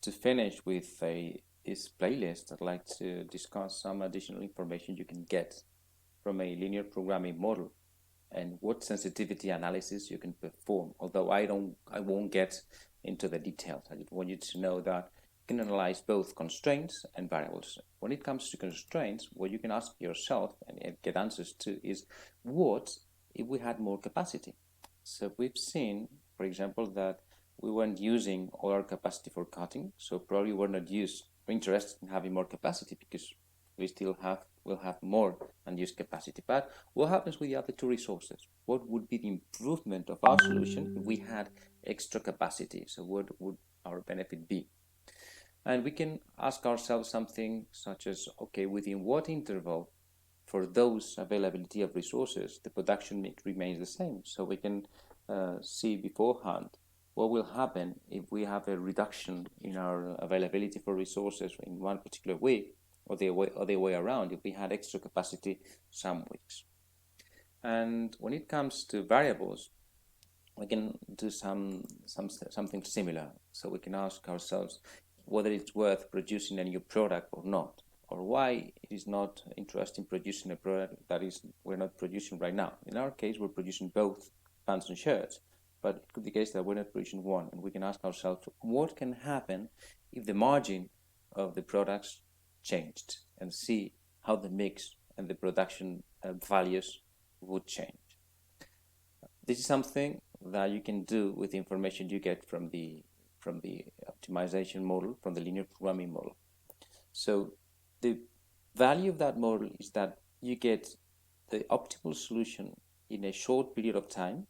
to finish with this playlist, I'd like to discuss some additional information you can get from a linear programming model and what sensitivity analysis you can perform. Although I won't get into the details. I just want you to know that you can analyze both constraints and variables. When it comes to constraints, what you can ask yourself and get answers to is, what if we had more capacity? So we've seen, for example, that we weren't using all our capacity for cutting, so probably we're not interested in having more capacity because we'll have more unused capacity. But what happens with the other two resources? What would be the improvement of our solution if we had extra capacity? So what would our benefit be? And we can ask ourselves something such as, okay, within what interval for those availability of resources, the production mix remains the same. So we can see beforehand what will happen if we have a reduction in our availability for resources in one particular week, or the way around if we had extra capacity some weeks. And when it comes to variables, we can do something similar. So we can ask ourselves whether it's worth producing a new product or not, or why it is not interesting producing a product that we're not producing right now. In our case, we're producing both pants and shirts, but it could be the case that we're not producing one, and we can ask ourselves what can happen if the margin of the products changed, and see how the mix and the production values would change. This is something that you can do with the information you get from the optimization model, from the linear programming model. So the value of that model is that you get the optimal solution in a short period of time.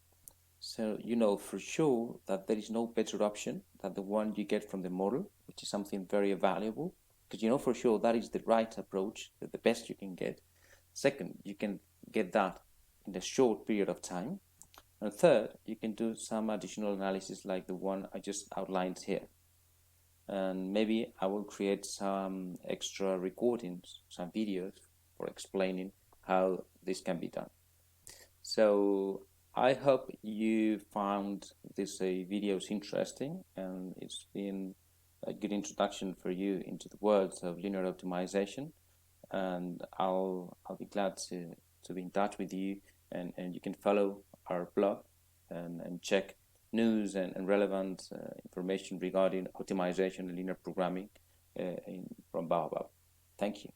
So you know for sure that there is no better option than the one you get from the model, which is something very valuable, because you know for sure that is the right approach, the best you can get. Second, you can get that in a short period of time. And third, you can do some additional analysis like the one I just outlined here. And maybe I will create some extra recordings, some videos for explaining how this can be done. So I hope you found these videos interesting, and it's been a good introduction for you into the world of linear optimization. And I'll be glad to be in touch with you, and you can follow our blog and check news and relevant information regarding optimization and linear programming from Baobab. Thank you.